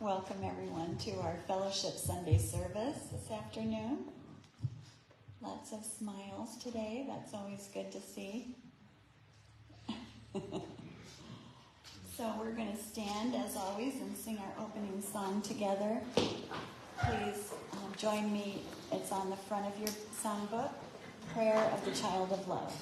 Welcome everyone to our Fellowship Sunday service this afternoon. Lots of smiles today. That's always good to see. So we're going to stand as always and sing our opening song together. Please join me. It's on the front of your songbook. Prayer of the Child of Love.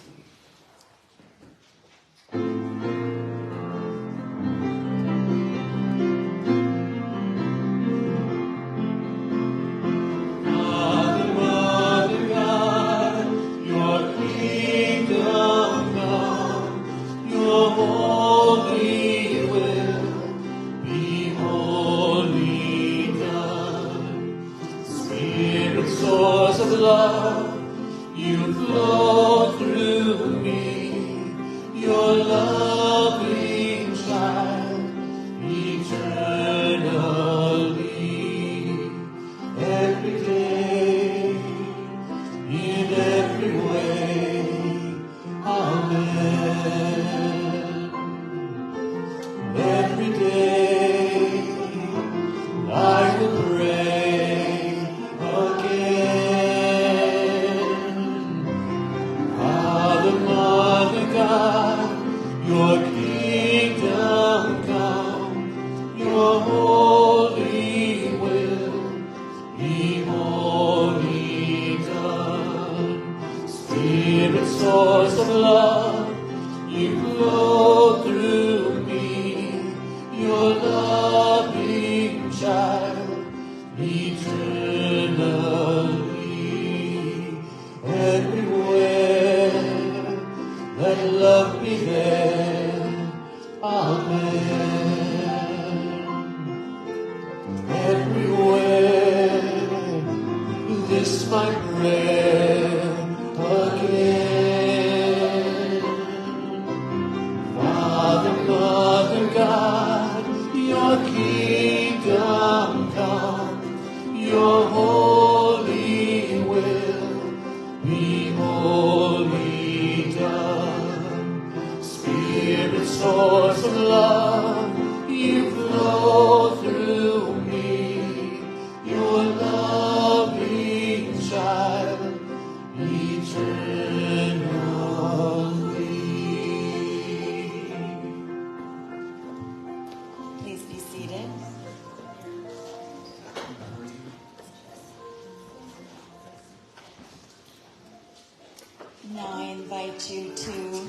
Now I invite you to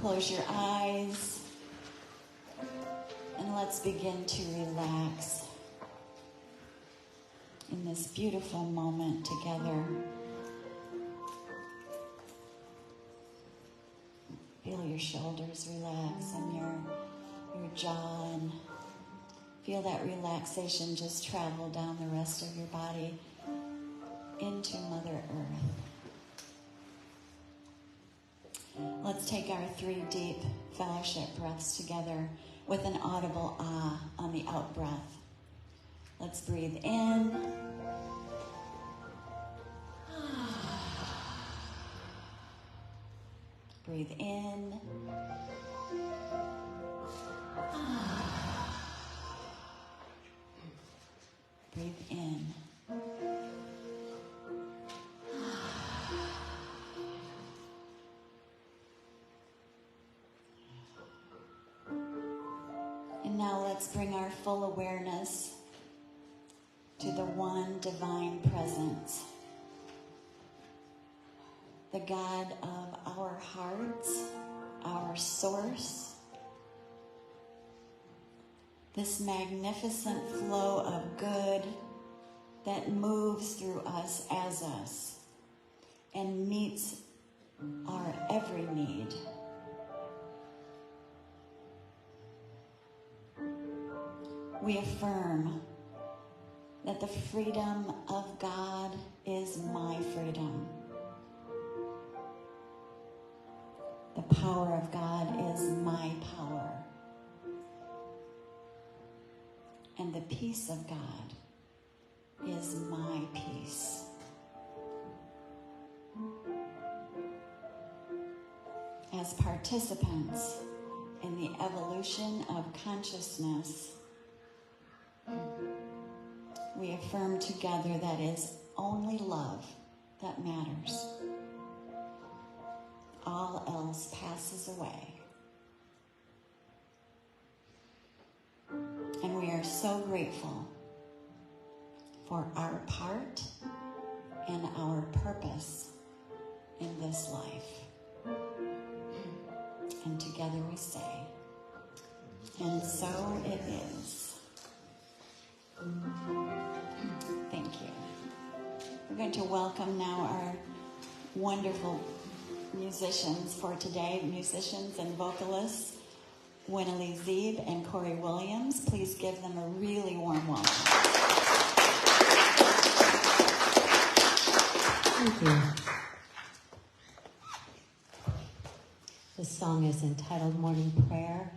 close your eyes and let's begin to relax in this beautiful moment together. Feel your shoulders relax and your jaw, and feel that relaxation just travel down the rest of your body into Mother Earth. Let's take our 3 deep fellowship breaths together with an audible ah on the out breath. Let's breathe in. Breathe in. Breathe in. And now let's bring our full awareness to the one divine presence, the God of our hearts, our source, this magnificent flow of good that moves through us as us and meets our every need. We affirm that the freedom of God is my freedom. The power of God is my power. And the peace of God is my peace. As participants in the evolution of consciousness, we affirm together that it's only love that matters. All else passes away. And we are so grateful for our part and our purpose in this life. And together we say, and so it is. Thank you. We're going to welcome now our wonderful musicians for today, musicians and vocalists, Winnie Zeeb and Corey Williams. Please give them a really warm welcome. Thank you. This song is entitled Morning Prayer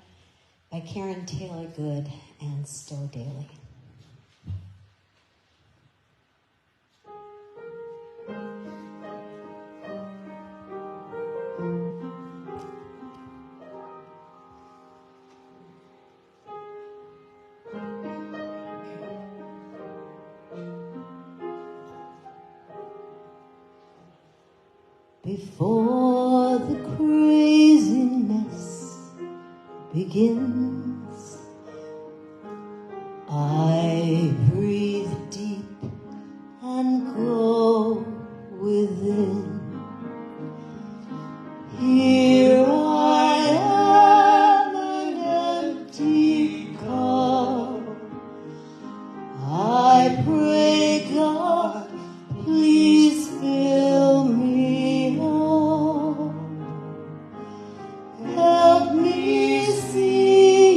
by Karen Taylor Good and Stowe Daly. Before the craziness begins, I breathe deep and go within. Here I am, an empty cup. I pray, God, please fill me up. Help me see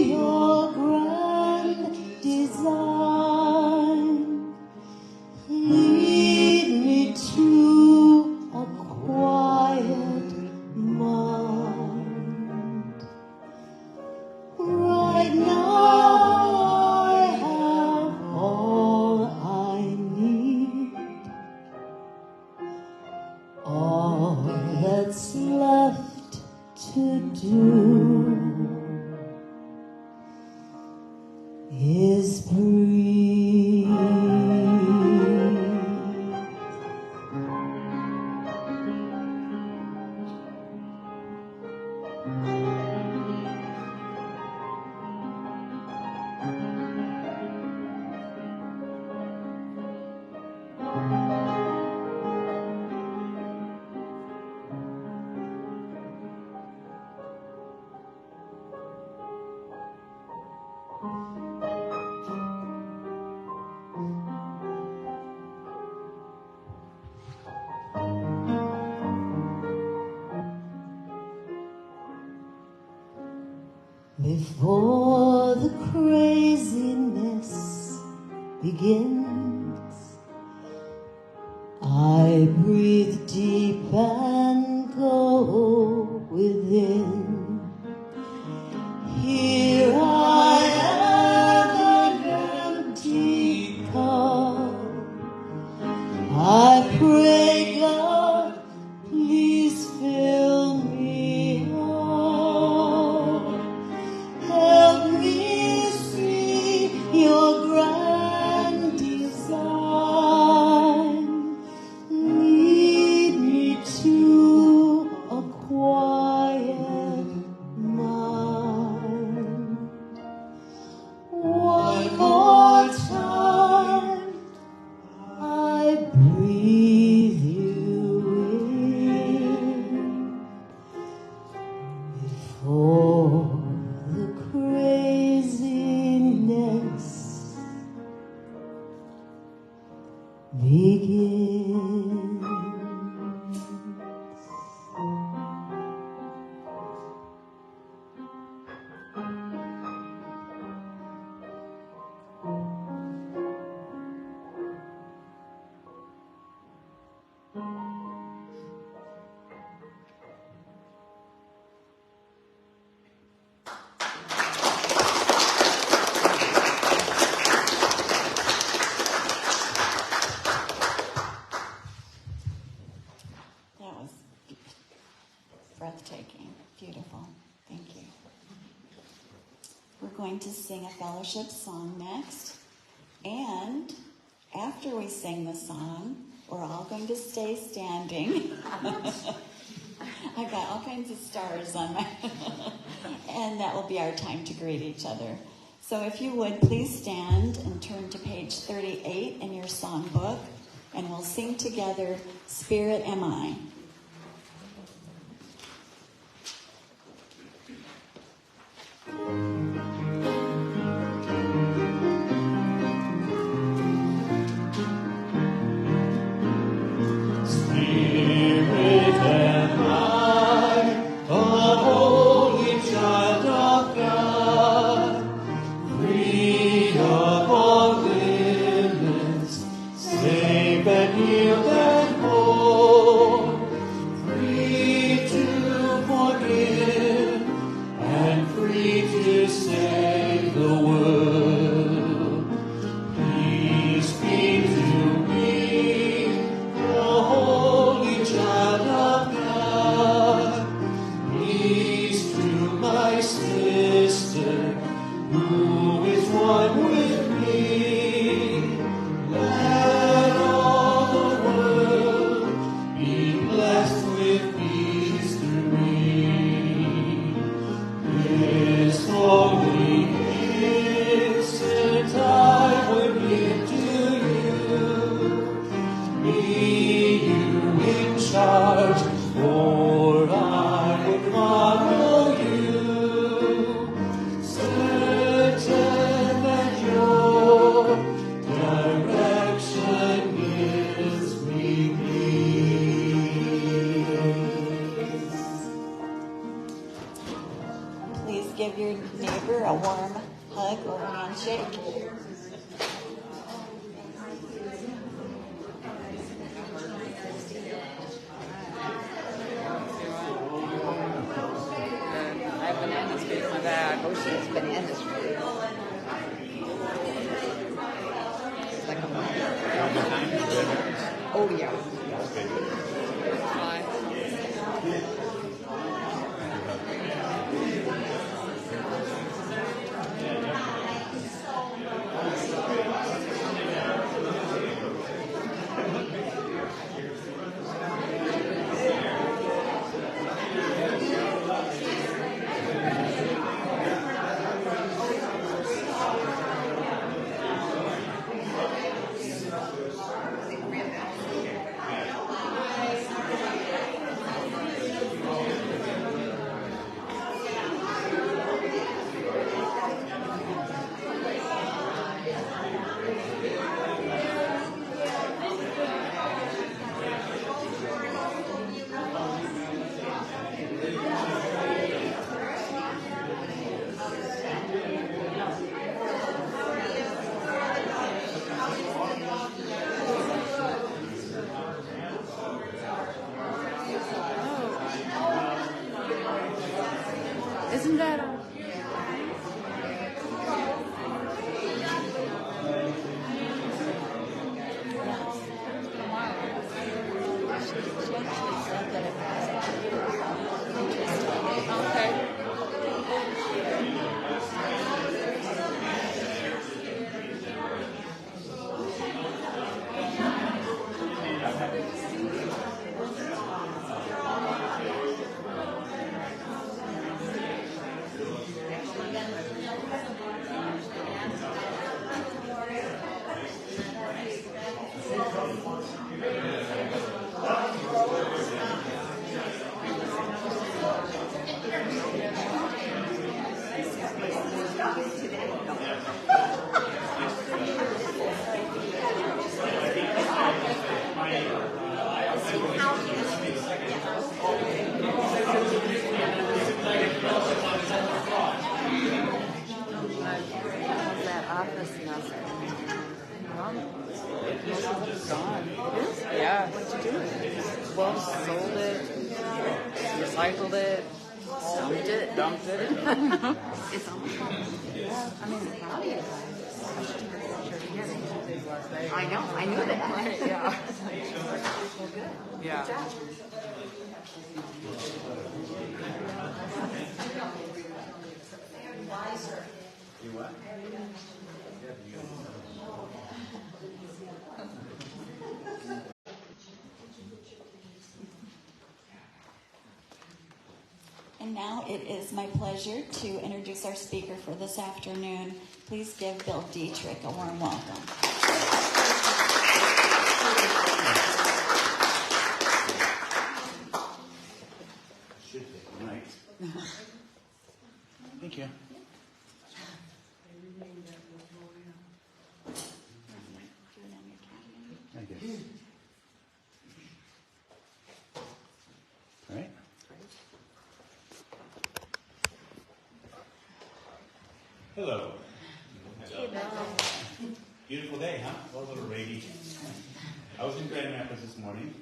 before the craziness begins. I breathe deep and go within. Here I am, an empty cup. I pray, God, please fill me up. Help me see your grand design. Lead me to a quiet mind. One more time, I breathe you in before the craziness begins. That was breathtaking. Beautiful. Thank you. We're going to sing a fellowship song next. And after we sing the song, we're all going to stay standing. I got all kinds of stars on my... And that will be our time to greet each other. So if you would, please stand and turn to page 38 in your songbook. And we'll sing together, Spirit Am I. Give your neighbor a warm hug or handshake. I have bananas in my bag. Oh, she has bananas. It's like a oh, yeah. Fine. gone. Yeah. Well, sold it, recycled it, dumped it. It's almost gone. Yeah. I mean, I'm proud of you guys. I should take a picture together. I know, I knew that. Right, yeah. Well, good. Yeah. Good job. And now it is my pleasure to introduce our speaker for this afternoon. Please give Bill Diedrich a warm welcome. Should take the mic. Thank you. I guess. All right. Hello. Beautiful day, huh? Well, a little rainy. I was in Grand Rapids this morning,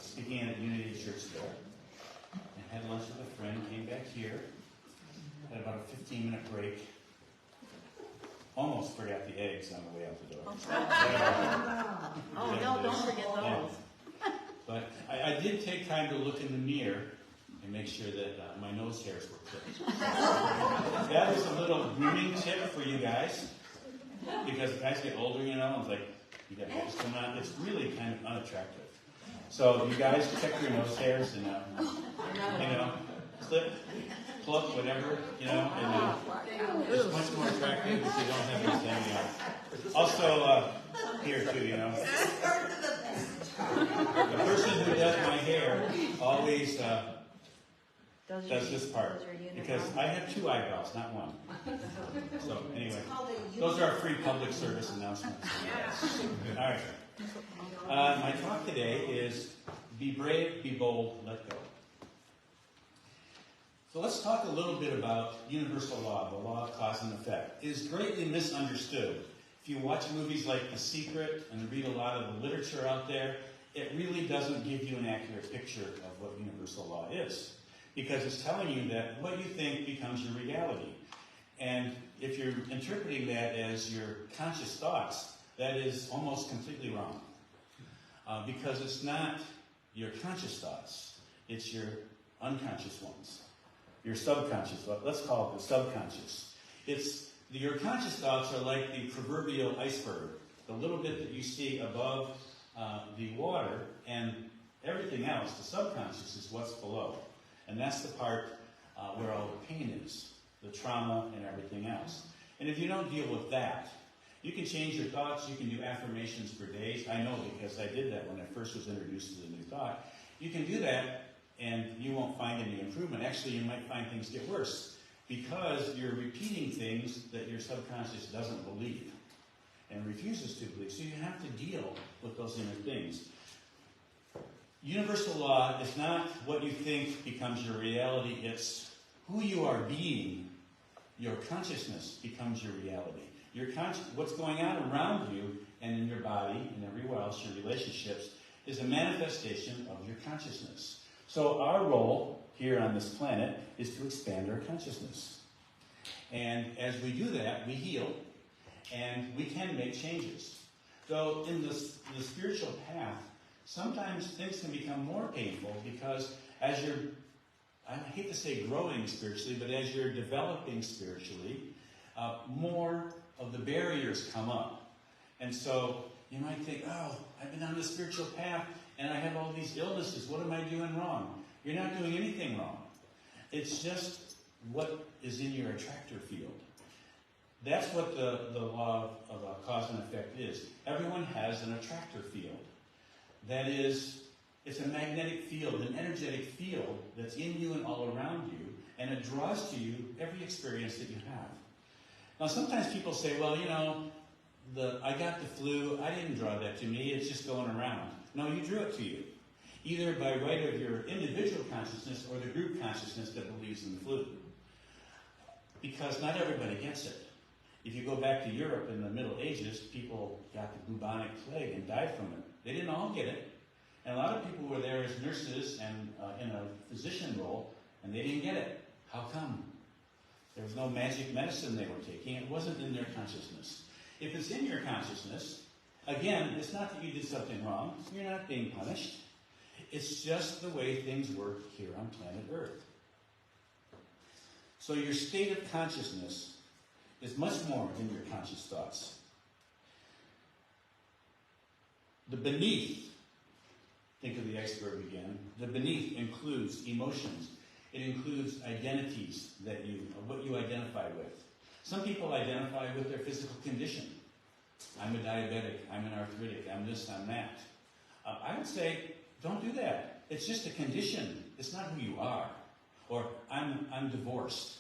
speaking at Unity Church there. I had lunch with a friend, came back here, had about a 15-minute break. Almost forgot the eggs on the way out the door. Oh, no, don't forget those. Yeah. But I did take time to look in the mirror and make sure that my nose hairs were clipped. That is a little grooming tip for you guys, because as guys get older, you know, it's like, you got hairs coming on. It's really kind of unattractive. So you guys check your nose hairs and, clip, pluck, whatever, and it's much more attractive if you don't have these hanging out. Also, here too, the person who does my hair always does this part, because I have 2 eyebrows, not 1. So anyway, those are our free public service announcements. All right. My talk today is be brave, be bold, let go. So let's talk a little bit about universal law, the law of cause and effect. It is greatly misunderstood. If you watch movies like The Secret and read a lot of the literature out there, it really doesn't give you an accurate picture of what universal law is. Because it's telling you that what you think becomes your reality. And if you're interpreting that as your conscious thoughts, that is almost completely wrong. Because it's not your conscious thoughts, it's your unconscious ones. Your subconscious, let's call it the subconscious. Your conscious thoughts are like the proverbial iceberg, the little bit that you see above the water, and everything else, the subconscious, is what's below. And that's the part where all the pain is, the trauma and everything else. And if you don't deal with that, you can change your thoughts, you can do affirmations for days. I know, because I did that when I first was introduced to the new thought. You can do that, and you won't find any improvement. Actually, you might find things get worse, because you're repeating things that your subconscious doesn't believe and refuses to believe. So you have to deal with those inner things. Universal law is not what you think becomes your reality. It's who you are being. Your consciousness becomes your reality. What's going on around you and in your body and everywhere else, your relationships, is a manifestation of your consciousness. So our role here on this planet is to expand our consciousness. And as we do that, we heal, and we can make changes. Though in the spiritual path, sometimes things can become more painful, because as you're, I hate to say growing spiritually, but as you're developing spiritually, more of the barriers come up. And so you might think, oh, I've been on the spiritual path, and I have all these illnesses. What am I doing wrong? You're not doing anything wrong. It's just what is in your attractor field. That's what the law of cause and effect is. Everyone has an attractor field. That is, it's a magnetic field, an energetic field that's in you and all around you, and it draws to you every experience that you have. Now, sometimes people say, well, I got the flu, I didn't draw that to me, it's just going around. No, you drew it to you, either by right of your individual consciousness or the group consciousness that believes in the flu. Because not everybody gets it. If you go back to Europe in the Middle Ages, people got the bubonic plague and died from it. They didn't all get it. And a lot of people were there as nurses and in a physician role, and they didn't get it. How come? There was no magic medicine they were taking. It wasn't in their consciousness. If it's in your consciousness, again, it's not that you did something wrong. You're not being punished. It's just the way things work here on planet Earth. So your state of consciousness is much more than your conscious thoughts. The beneath, think of the iceberg again, the beneath includes emotions. It includes identities what you identify with. Some people identify with their physical condition. I'm a diabetic, I'm an arthritic, I'm this, I'm that. I would say, don't do that. It's just a condition. It's not who you are. Or I'm divorced.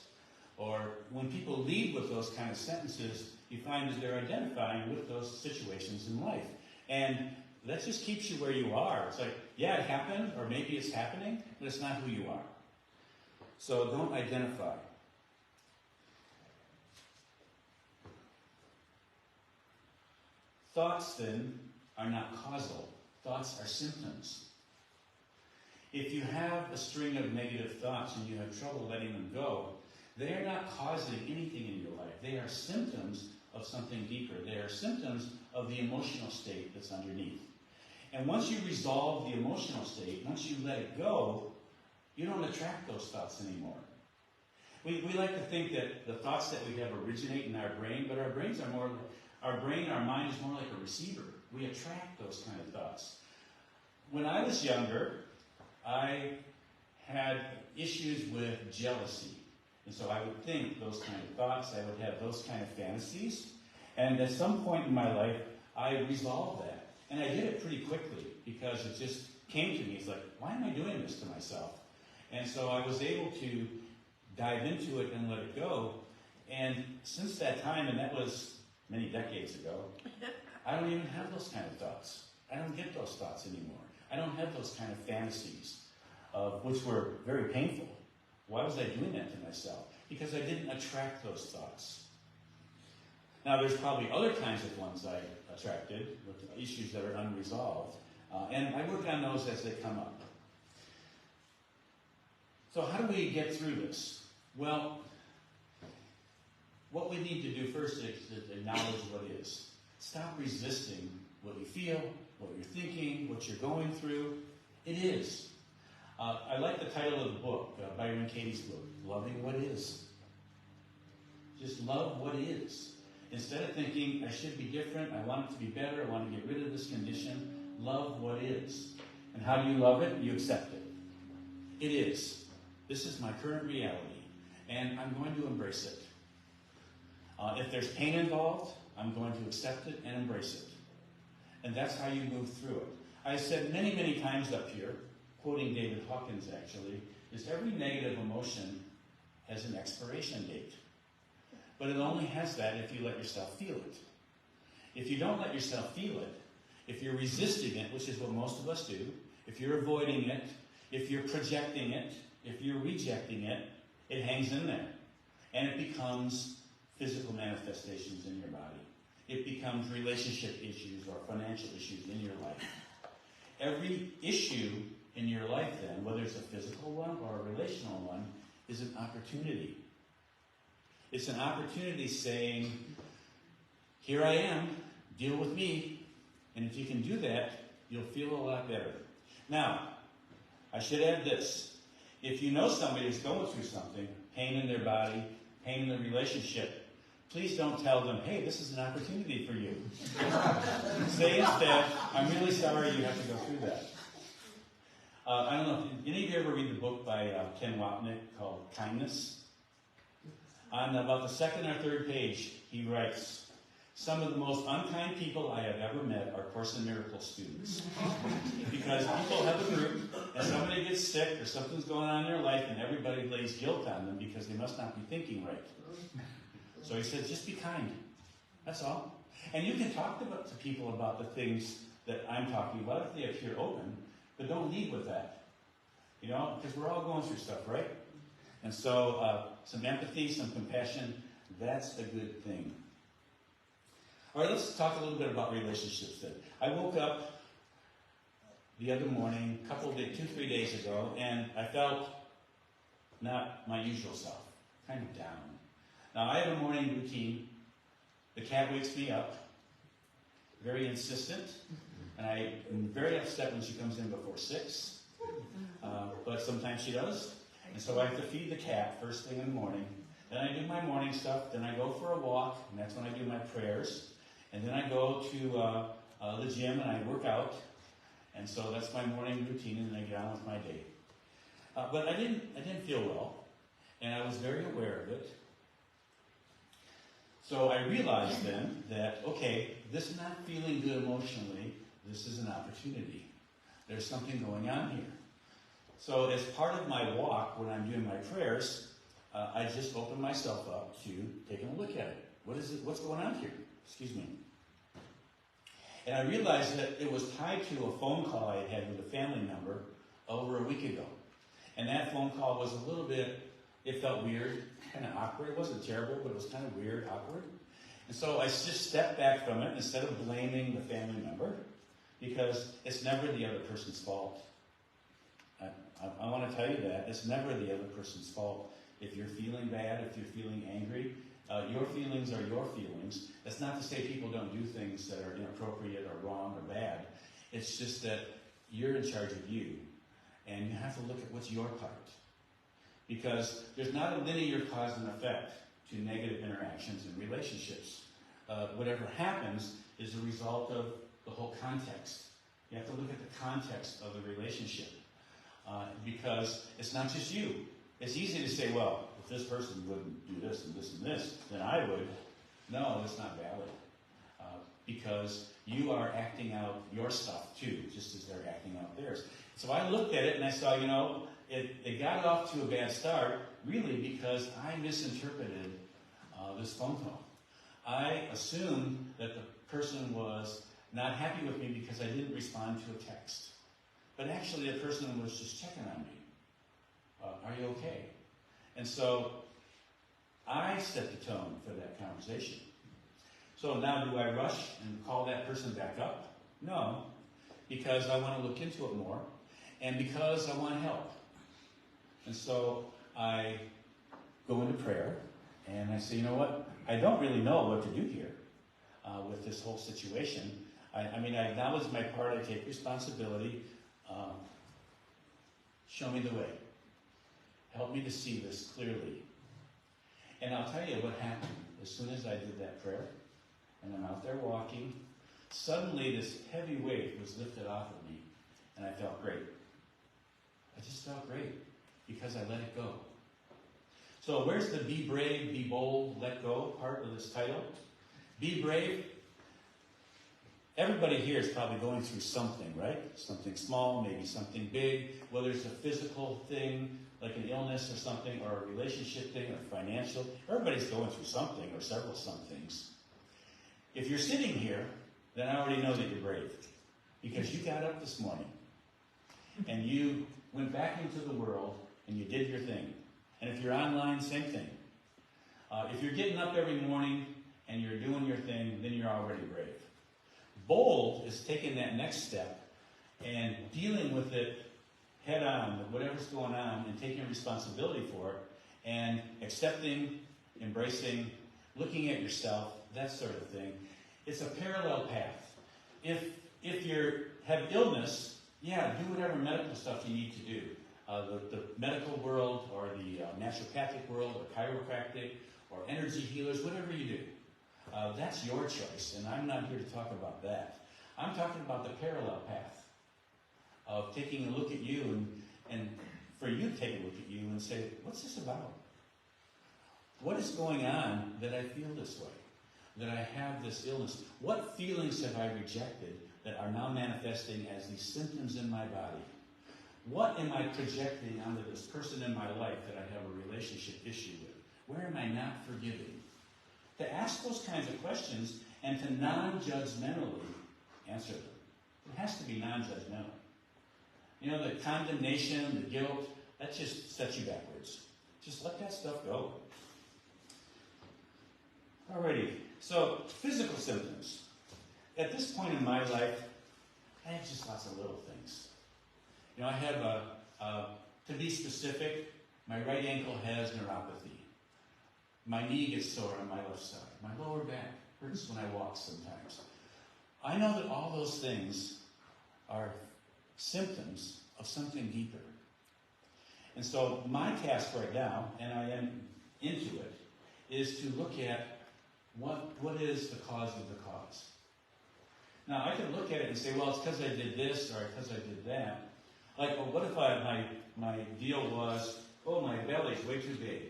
Or when people lead with those kind of sentences, you find that they're identifying with those situations in life. And that just keeps you where you are. It's like, yeah, it happened, or maybe it's happening, but it's not who you are. So don't identify. Thoughts, then, are not causal. Thoughts are symptoms. If you have a string of negative thoughts and you have trouble letting them go, they are not causing anything in your life. They are symptoms of something deeper. They are symptoms of the emotional state that's underneath. And once you resolve the emotional state, once you let it go, you don't attract those thoughts anymore. We like to think that the thoughts that we have originate in our brain, but our mind is more like a receiver. We attract those kind of thoughts. When I was younger, I had issues with jealousy. And so I would think those kind of thoughts, I would have those kind of fantasies. And at some point in my life, I resolved that. And I did it pretty quickly because it just came to me. It's like, why am I doing this to myself? And so I was able to dive into it and let it go. And since that time, and that was many decades ago, I don't even have those kind of thoughts. I don't get those thoughts anymore. I don't have those kind of fantasies, which were very painful. Why was I doing that to myself? Because I didn't attract those thoughts. Now, there's probably other kinds of ones I attracted, with issues that are unresolved, and I work on those as they come up. So how do we get through this? Well, what we need to do first is acknowledge what is. Stop resisting what you feel, what you're thinking, what you're going through. It is. I like the title of the book, Byron Katie's book, Loving What Is. Just love what is. Instead of thinking, I should be different, I want it to be better, I want to get rid of this condition, love what is. And how do you love it? You accept it. It is. This is my current reality, and I'm going to embrace it. If there's pain involved, I'm going to accept it and embrace it. And that's how you move through it. I said many, many times up here, quoting David Hawkins actually, is every negative emotion has an expiration date. But it only has that if you let yourself feel it. If you don't let yourself feel it, if you're resisting it, which is what most of us do, if you're avoiding it, if you're projecting it, if you're rejecting it, it hangs in there. And it becomes physical manifestations in your body. It becomes relationship issues or financial issues in your life. Every issue in your life then, whether it's a physical one or a relational one, is an opportunity. It's an opportunity saying, here I am, deal with me. And if you can do that, you'll feel a lot better. Now, I should add this. If you know somebody who's going through something, pain in their body, pain in the relationship, please don't tell them, hey, this is an opportunity for you. Say instead, I'm really sorry you have to go through that. I don't know, did any of you ever read the book by Ken Wapnick called Kindness? On about the second or third page, he writes, some of the most unkind people I have ever met are Course in Miracles students. Because people have a group, and somebody gets sick, or something's going on in their life, and everybody lays guilt on them because they must not be thinking right. So he said, just be kind. That's all. And you can talk to people about the things that I'm talking about if they appear open, but don't lead with that. You know, because we're all going through stuff, right? And so some empathy, some compassion, that's a good thing. All right, let's talk a little bit about relationships then. I woke up the other morning, 2-3 days ago, and I felt not my usual self, kind of down. Now, I have a morning routine. The cat wakes me up, very insistent, and I am very upset when she comes in before 6, but sometimes she does. And so I have to feed the cat first thing in the morning. Then I do my morning stuff. Then I go for a walk, and that's when I do my prayers. And then I go to the gym and I work out. And so that's my morning routine, and then I get on with my day. But I didn't feel well, and I was very aware of it. So I realized then that, okay, this not feeling good emotionally, this is an opportunity. There's something going on here. So as part of my walk, when I'm doing my prayers, I just open myself up to taking a look at it. What's going on here? Excuse me. And I realized that it was tied to a phone call I had with a family member over a week ago. And that phone call was a little bit, it felt weird, kind of awkward. It wasn't terrible, but it was kind of weird, awkward. And so I just stepped back from it instead of blaming the family member, because it's never the other person's fault. I want to tell you that. It's never the other person's fault. If you're feeling bad, if you're feeling angry, your feelings are your feelings. That's not to say people don't do things that are inappropriate or wrong or bad. It's just that you're in charge of you. And you have to look at what's your part. Because there's not a linear cause and effect to negative interactions and relationships. Whatever happens is a result of the whole context. You have to look at the context of the relationship. Because it's not just you. It's easy to say, well, if this person wouldn't do this and this and this, then I would. No, that's not valid. Because you are acting out your stuff too, just as they're acting out theirs. So I looked at it and I saw, it got off to a bad start, really because I misinterpreted this phone call. I assumed that the person was not happy with me because I didn't respond to a text. But actually, the person was just checking on me. Are you okay? And so I set the tone for that conversation. So now do I rush and call that person back up? No, because I want to look into it more and because I want help. And so I go into prayer and I say, you know what? I don't really know what to do here with this whole situation. I acknowledge my part. I take responsibility. Show me the way. Help me to see this clearly. And I'll tell you what happened. As soon as I did that prayer, and I'm out there walking, suddenly this heavy weight was lifted off of me, and I felt great. I just felt great because I let it go. So where's the be brave, be bold, let go part of this title? Be brave. Everybody here is probably going through something, right? Something small, maybe something big, whether it's a physical thing, like an illness or something, or a relationship thing, or financial. Everybody's going through something, or several somethings. If you're sitting here, then I already know that you're brave. Because you got up this morning, and you went back into the world, and you did your thing. And if you're online, same thing. If you're getting up every morning, and you're doing your thing, then you're already brave. Bold is taking that next step and dealing with it head on, with whatever's going on, and taking responsibility for it, and accepting, embracing, looking at yourself, that sort of thing. It's a parallel path. If you have illness, do whatever medical stuff you need to do. The medical world, or the naturopathic world, or chiropractic, or energy healers, whatever you do. That's your choice, and I'm not here to talk about that. I'm talking about the parallel path of taking a look at you and for you to take a look at you and say, what's this about? What is going on that I feel this way? That I have this illness? What feelings have I rejected that are now manifesting as these symptoms in my body? What am I projecting onto this person in my life that I have a relationship issue with? Where am I not forgiving? To ask those kinds of questions and to non-judgmentally answer them. It has to be non-judgmental. The condemnation, the guilt, that just sets you backwards. Just let that stuff go. Alrighty, so physical symptoms. At this point in my life, I have just lots of little things. You know, I have to be specific, my right ankle has neuropathy. My knee gets sore on my left side. My lower back hurts when I walk sometimes. I know that all those things are symptoms of something deeper. And so my task right now, and I am into it, is to look at what is the cause of the cause. Now, I can look at it and say, well, it's because I did this or because I did that. Like, well, what if my deal was, oh, my belly's way too big.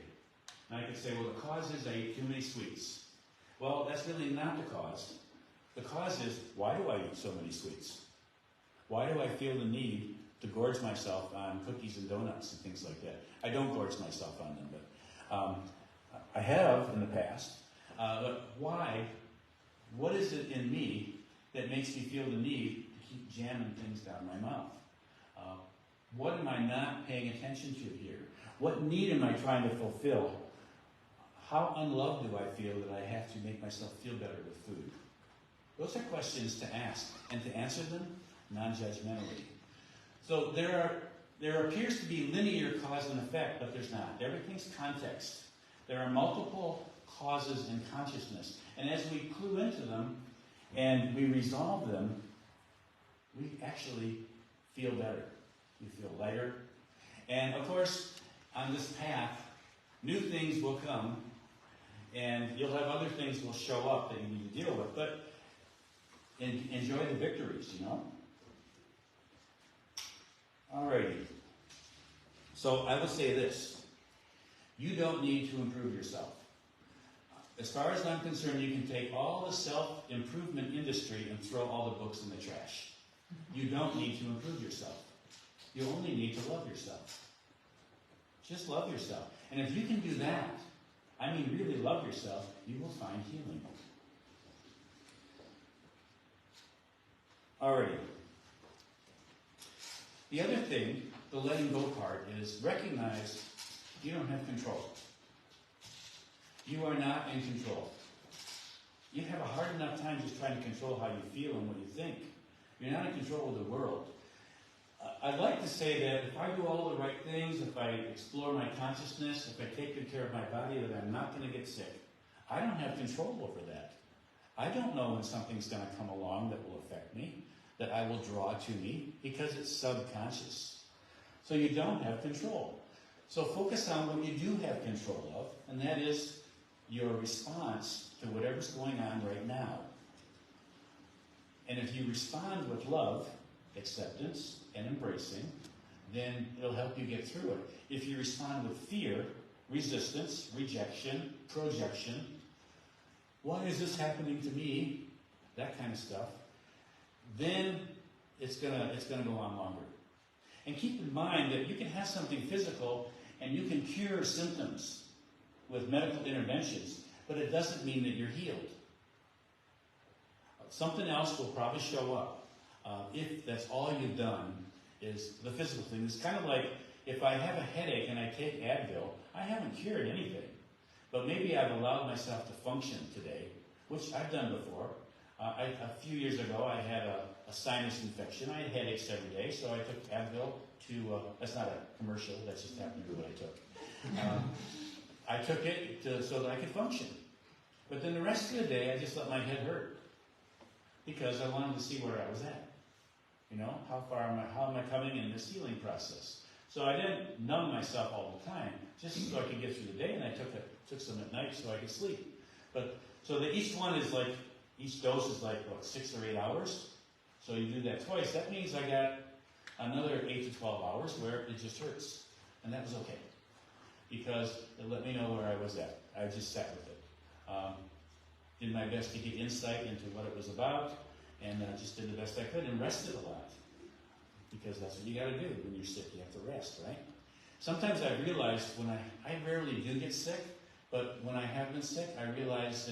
And I could say, well, the cause is I ate too many sweets. Well, that's really not the cause. The cause is, why do I eat so many sweets? Why do I feel the need to gorge myself on cookies and donuts and things like that? I don't gorge myself on them, but I have in the past. But why? What is it in me that makes me feel the need to keep jamming things down my mouth? What am I not paying attention to here? What need am I trying to fulfill? How unloved do I feel that I have to make myself feel better with food? Those are questions to ask, and to answer them non-judgmentally. So there appears to be linear cause and effect, but there's not. Everything's context. There are multiple causes in consciousness. And as we clue into them and we resolve them, we actually feel better. We feel lighter. And of course, on this path, new things will come, and you'll have other things will show up that you need to deal with. But enjoy the victories, you know? Alrighty. So I will say this. You don't need to improve yourself. As far as I'm concerned, you can take all the self-improvement industry and throw all the books in the trash. You don't need to improve yourself. You only need to love yourself. Just love yourself. And if you can do that, I mean really love yourself, you will find healing. Alrighty. The other thing, the letting go part, is recognize you don't have control. You are not in control. You have a hard enough time just trying to control how you feel and what you think. You're not in control of the world. I'd like to say that if I do all the right things, if I explore my consciousness, if I take good care of my body, that I'm not going to get sick. I don't have control over that. I don't know when something's going to come along that will affect me, that I will draw to me, because it's subconscious. So you don't have control. So focus on what you do have control of, and that is your response to whatever's going on right now. And if you respond with love, acceptance, and embracing, then it'll help you get through it. If you respond with fear, resistance, rejection, projection, why is this happening to me? That kind of stuff. Then it's gonna go on longer. And keep in mind that you can have something physical and you can cure symptoms with medical interventions, but it doesn't mean that you're healed. Something else will probably show up. If that's all you've done is the physical thing. It's kind of like if I have a headache and I take Advil, I haven't cured anything. But maybe I've allowed myself to function today, which I've done before. A few years ago, I had a sinus infection. I had headaches every day, so I took Advil to, that's not a commercial, that's just happened to be what I took. I took it so that I could function. But then the rest of the day, I just let my head hurt because I wanted to see where I was at. You know, how am I coming in this healing process? So I didn't numb myself all the time, just so I could get through the day, and I took some at night so I could sleep. But so each dose is like, what, 6 or 8 hours? So you do that twice. That means I got another 8 to 12 hours where it just hurts. And that was okay. Because it let me know where I was at. I just sat with it. Did my best to get insight into what it was about, and just did the best I could and rested a lot. Because that's what you got to do when you're sick. You have to rest, right? Sometimes I realized when I rarely do get sick, but when I have been sick, I realize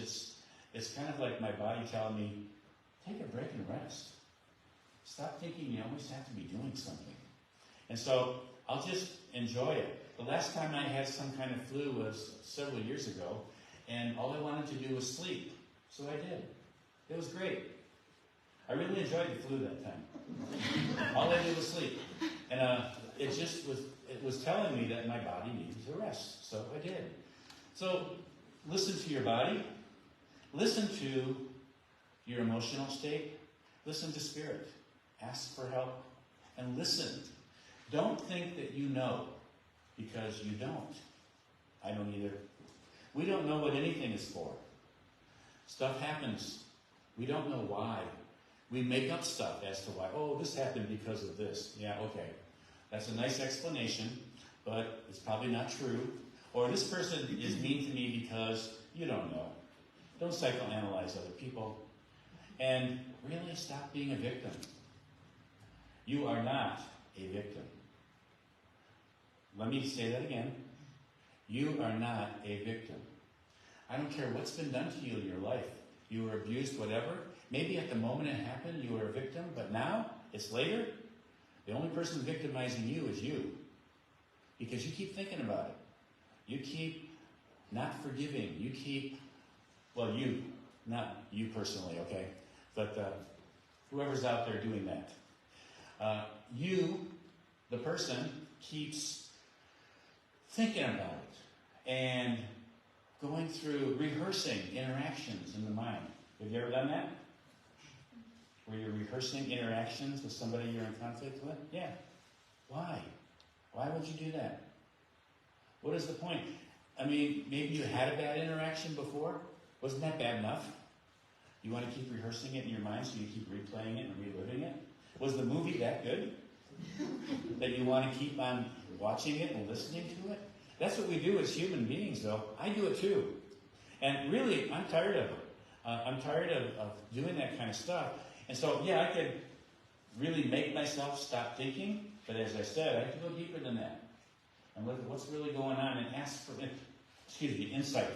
it's kind of like my body telling me, take a break and rest. Stop thinking you always have to be doing something. And so I'll just enjoy it. The last time I had some kind of flu was several years ago, and all I wanted to do was sleep. So I did. It was great. I really enjoyed the flu that time. All I did was sleep. And it was telling me that my body needed to rest. So I did. So listen to your body. Listen to your emotional state. Listen to spirit. Ask for help. And listen. Don't think that you know, because you don't. I don't either. We don't know what anything is for. Stuff happens. We don't know why. We make up stuff as to why. Oh, this happened because of this. Yeah, okay. That's a nice explanation, but it's probably not true. Or this person is mean to me because you don't know. Don't psychoanalyze other people. And really stop being a victim. You are not a victim. Let me say that again. You are not a victim. I don't care what's been done to you in your life. You were abused, whatever. Maybe at the moment it happened, you were a victim, but now, it's later, the only person victimizing you is you. Because you keep thinking about it. You keep not forgiving. You keep, well, you, not you personally, okay? But whoever's out there doing that. You, the person, keeps thinking about it and going through rehearsing interactions in the mind. Have you ever done that? Where you're rehearsing interactions with somebody you're in conflict with? Yeah. Why? Why would you do that? What is the point? I mean, maybe you had a bad interaction before. Wasn't that bad enough? You want to keep rehearsing it in your mind so you keep replaying it and reliving it? Was the movie that good that you want to keep on watching it and listening to it? That's what we do as human beings, though. I do it too. And really, I'm tired of it. I'm tired of doing that kind of stuff. And so, yeah, I could really make myself stop thinking, but as I said, I have to go deeper than that. And look at what's really going on and ask for, insight.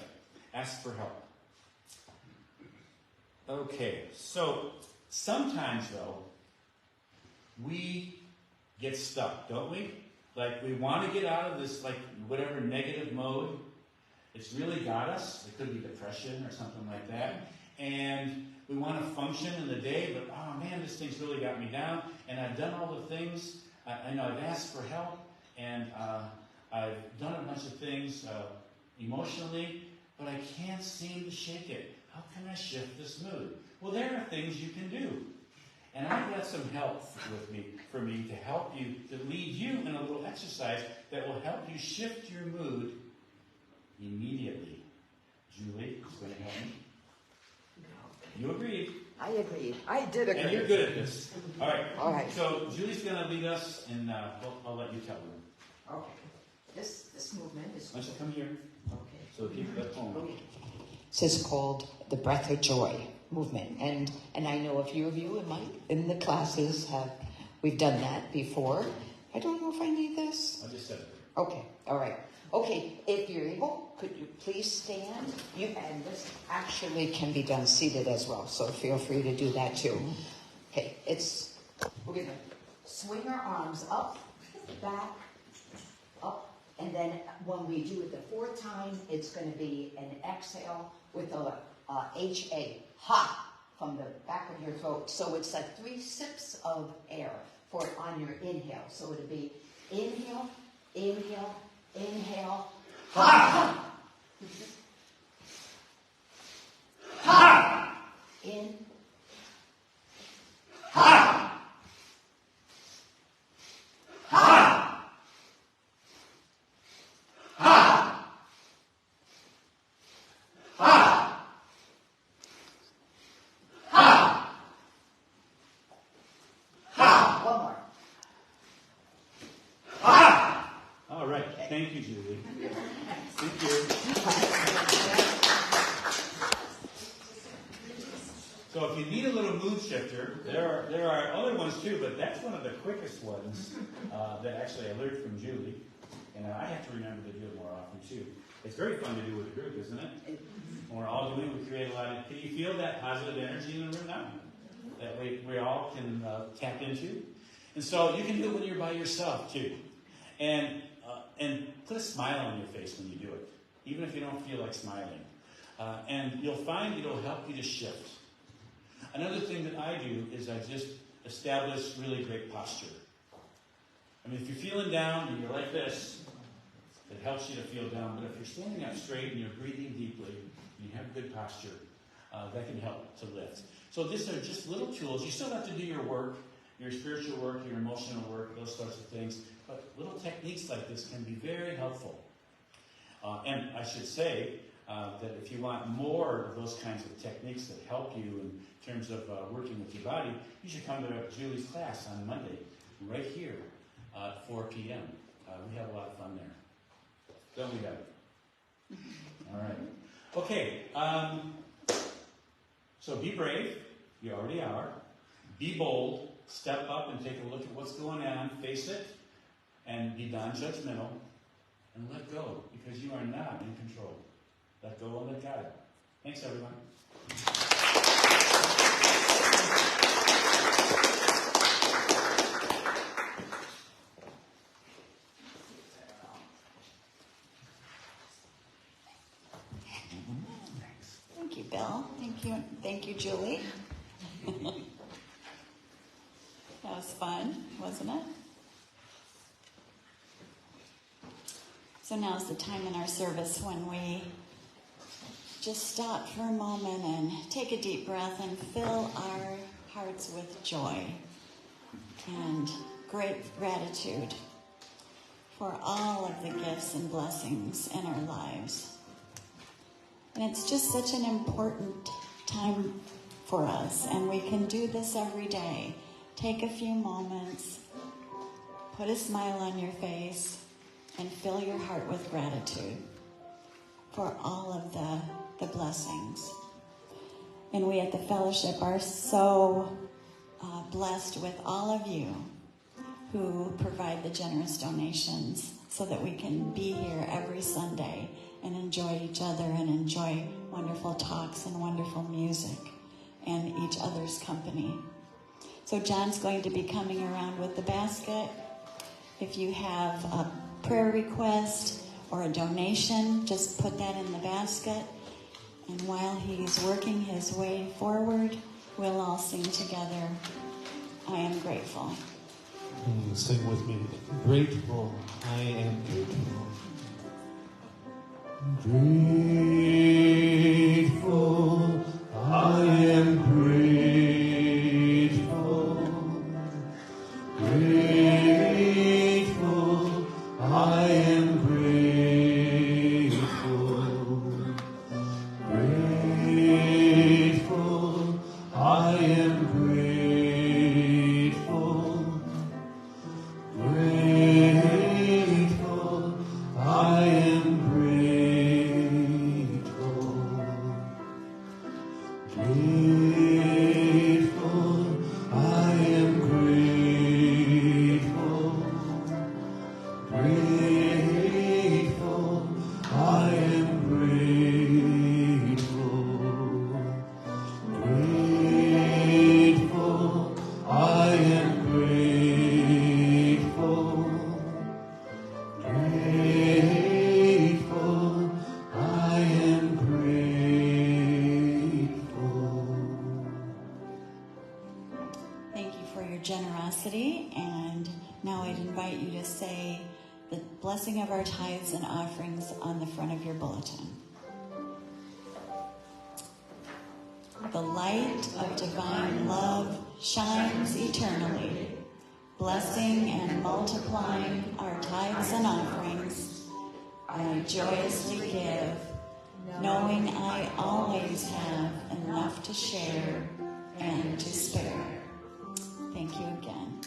Ask for help. Okay, so sometimes, though, we get stuck, don't we? Like, we want to get out of this, like, whatever negative mode. It's really got us. It could be depression or something like that. And we want to function in the day, but, oh, man, this thing's really got me down. And I've done all the things. I know I've asked for help. And I've done a bunch of things emotionally, but I can't seem to shake it. How can I shift this mood? Well, there are things you can do. And I've got some help for me to help you, to lead you in a little exercise that will help you shift your mood immediately. Julie is going to help me. You agreed. I agreed. I did agree. And you're good at this. All right. All right. So Julie's going to lead us, and I'll let you tell them. Okay. This movement is... Why don't you come here? Okay. So the people at home. Okay. This is called the Breath of Joy movement. And I know a few of you in the classes we've done that before. I don't know if I need this. I just said it. Okay. All right. Okay. If you're able, could you please stand? And this actually can be done seated as well. So feel free to do that too. Okay. We're going to swing our arms up, back, up. And then when we do it the fourth time, it's going to be an exhale with a H-A, ha, from the back of your throat. So it's like 3 sips of air on your inhale. So it'll be inhale, inhale, inhale, ha, ha, in, ha, ha, ha, ha. All right. Thank you, Julie. Thank you. So if you need a little mood shifter, there are other ones too, but that's one of the quickest ones that actually I learned from Julie. And I have to remember to do it more often too. It's very fun to do with a group, isn't it? When we're all doing it, we create a lot of... Can you feel that positive energy in the room now? That we all can tap into? And so you can do it when you're by yourself too. And put a smile on your face when you do it, even if you don't feel like smiling. And you'll find it'll help you to shift. Another thing that I do is I just establish really great posture. I mean, if you're feeling down and you're like this, it helps you to feel down. But if you're standing up straight and you're breathing deeply, and you have good posture, that can help to lift. So these are just little tools. You still have to do your work, your spiritual work, your emotional work, those sorts of things. But little techniques like this can be very helpful. And I should say that if you want more of those kinds of techniques that help you in terms of working with your body, you should come to Julie's class on Monday, right here at 4 p.m. We have a lot of fun there. Don't we have it? All right. Okay. So be brave. You already are. Be bold. Step up and take a look at what's going on. Face it. And be non-judgmental. And let go, because you are not in control. Let go and let God. Thanks, everyone. Thank you, Bill. Thank you, Julie. That was fun, wasn't it? So now's the time in our service when we just stop for a moment and take a deep breath and fill our hearts with joy and great gratitude for all of the gifts and blessings in our lives. And it's just such an important time for us, and we can do this every day. Take a few moments, put a smile on your face, and fill your heart with gratitude for all of the blessings. And we at the fellowship are so blessed with all of you who provide the generous donations so that we can be here every Sunday and enjoy each other and enjoy wonderful talks and wonderful music and each other's company. So John's going to be coming around with the basket. If you have a prayer request or a donation, just put that in the basket. And while he's working his way forward, we'll all sing together, I am grateful. Sing with me. Grateful, I am grateful. Grateful, I am grateful. Grateful, I am grateful. Grateful, I am grateful. Grateful, I am grateful. Grateful, I am grateful. Grateful, I am grateful. Grateful, I am grateful. Grateful, I am grateful. Thank you for your generosity, and now I'd invite you to say the blessing of our tithes and offerings on the front of your bulletin. The light of divine love shines eternally, blessing and multiplying our tithes and offerings. I joyously give, knowing I always have enough to share and to spare. Thank you again.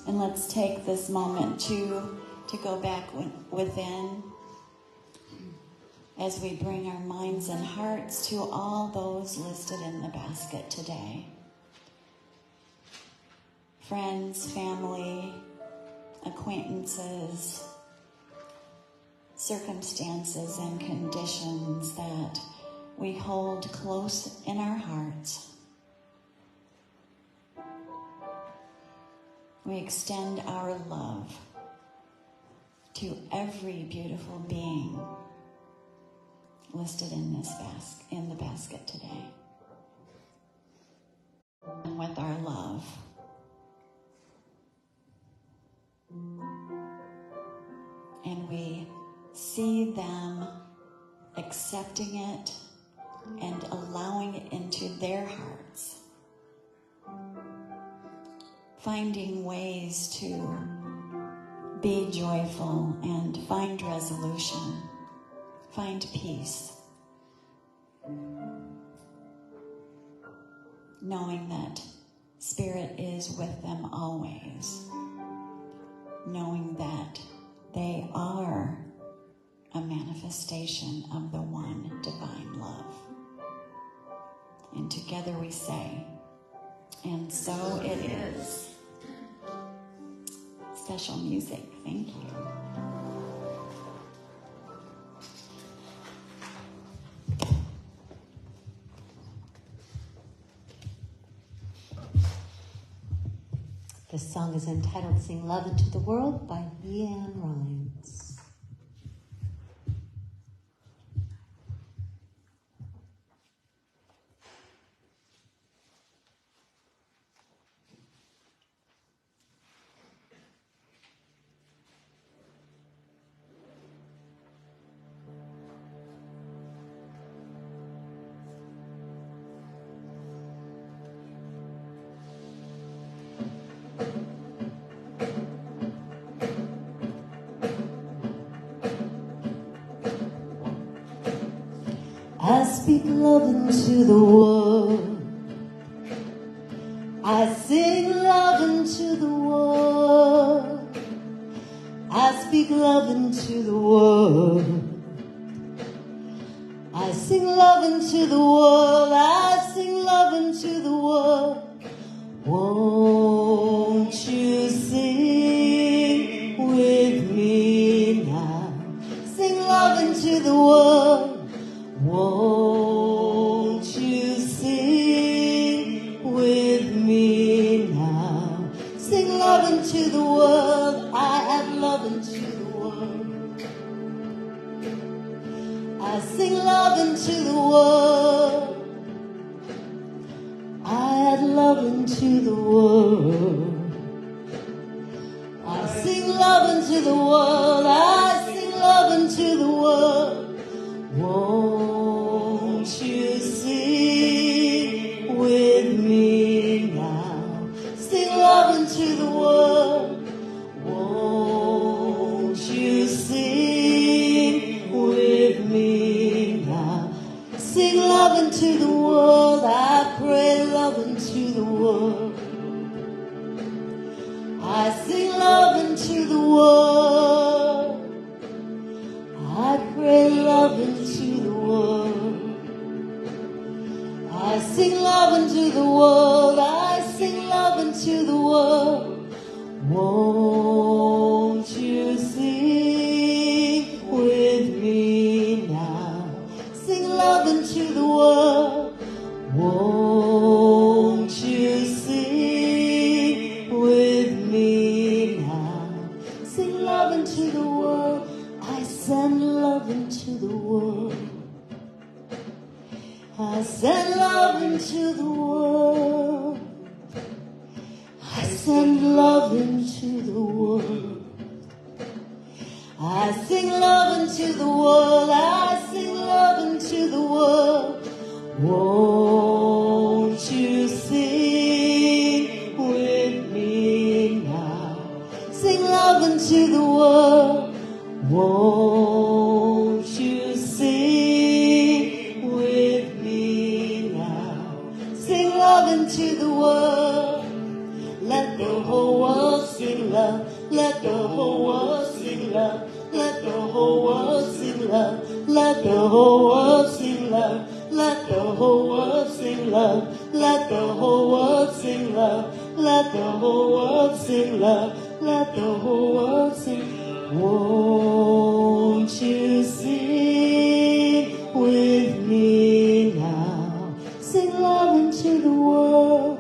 And let's take this moment to go back within as we bring our minds and hearts to all those listed in the basket today. Friends, family, acquaintances, circumstances and conditions that we hold close in our hearts. We extend our love to every beautiful being listed in the basket today. with our love. And we see them accepting it and allowing it into their hearts. Finding ways to be joyful and find resolution, find peace. Knowing that Spirit is with them always. Knowing that they are a manifestation of the one divine love. And together we say, and so it is. Special music, thank you. This song is entitled Sing Love Into the World by Leanne Rhymes. I speak love into the world. I sing love into the world. I speak love into the world. I sing love into the world. I sing love into the world. Won't you sing with me now? Sing love into the world. Won't you sing with me now? Sing love into the world. I add love into the world. I sing love into the world. I add love into the world. I sing love into the world. I sing love into the world. Won't you sing with me now? Sing love into the world. Won't you sing with me now? Sing love into the world. I pray love into the world. I sing love into the world. I pray love into the world. I sing love into the world. I sing love into the world. Won't you sing with me now? Sing love into the world. Won't you sing with me now? Sing love into the world. I send love into the world. I send love into the world. I send love into the world. I sing love into the world. I sing love into the world. Won't you sing with me now? Sing love into the world. Won't you sing with me now? Sing love into the world. Let the whole world sing love. Let the whole world sing love. Let the whole world sing love. Let the whole world sing love. Let the whole world sing love. Let the whole world sing love. Let the whole world sing love. Let the whole world sing. Won't you sing with me now? Sing love into the world.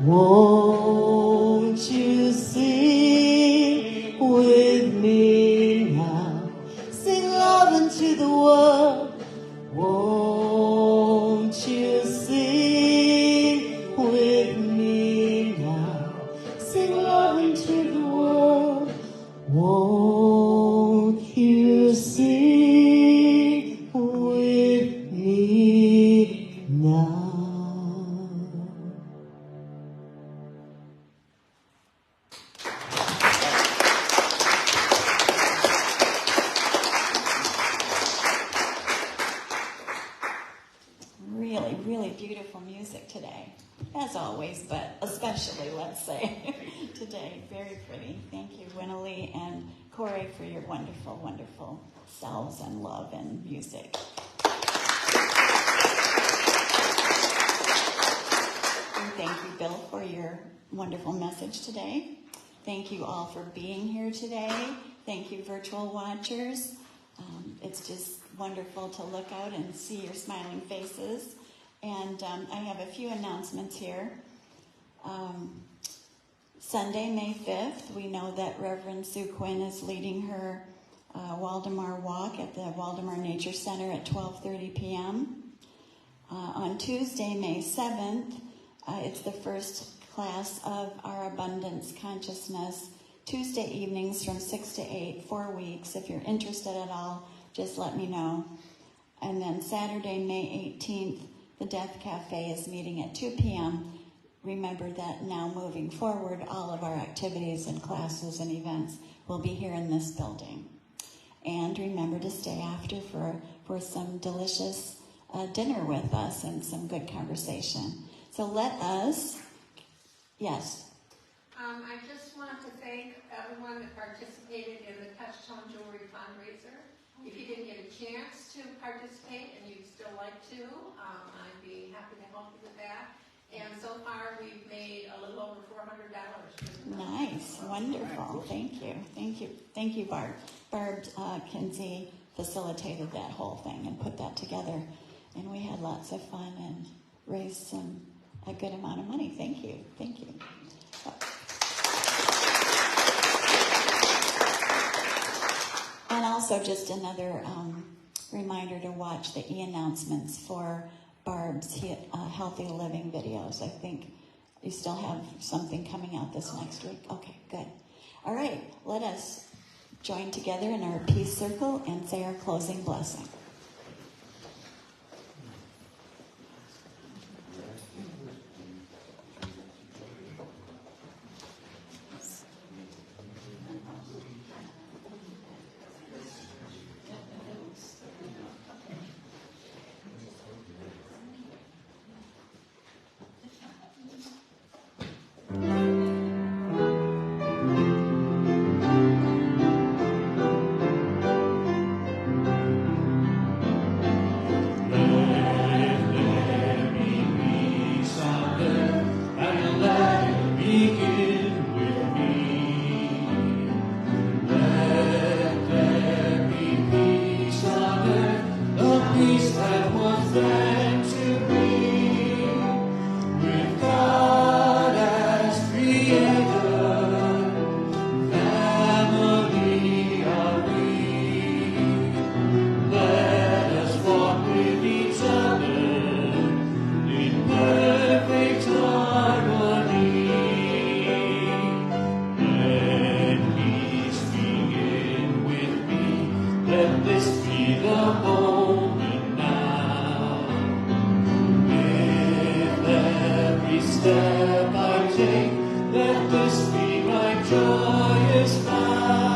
Won't you sing with me now? Sing love into the world. Won't you sing with me into the world. Won't you sing with me now? Really, really beautiful music today. As always, but especially, let's say, today. Very pretty. Thank you, Winnelie and Corey, for your wonderful, wonderful selves and love and music. And thank you, Bill, for your wonderful message today. Thank you all for being here today. Thank you, virtual watchers. It's just wonderful to look out and see your smiling faces. And I have a few announcements here. Sunday, May 5th, we know that Reverend Sue Quinn is leading her Waldemar Walk at the Waldemar Nature Center at 12:30 p.m. On Tuesday, May 7th, it's the first class of our Abundance Consciousness, Tuesday evenings from 6 to 8, 4 weeks. If you're interested at all, just let me know. And then Saturday, May 18th, the Death Cafe is meeting at 2 p.m. Remember that now moving forward, all of our activities and classes and events will be here in this building. And remember to stay after for some delicious dinner with us and some good conversation. So let us, yes. I just want to thank everyone that participated in the Touchstone Jewelry fundraiser. If you didn't get a chance to participate and you'd still like to, I'd be happy to help you with that. And so far, we've made a little over $400. Nice, wonderful. Thank you, thank you, thank you, Barb. Barb Kinsey facilitated that whole thing and put that together, and we had lots of fun and raised a good amount of money. Thank you, thank you. And also just another reminder to watch the e-announcements for Barb's Healthy Living videos. I think you still have something coming out this next week. Okay, good. All right, let us join together in our peace circle and say our closing blessing. Step I take, let this be my joyous vow.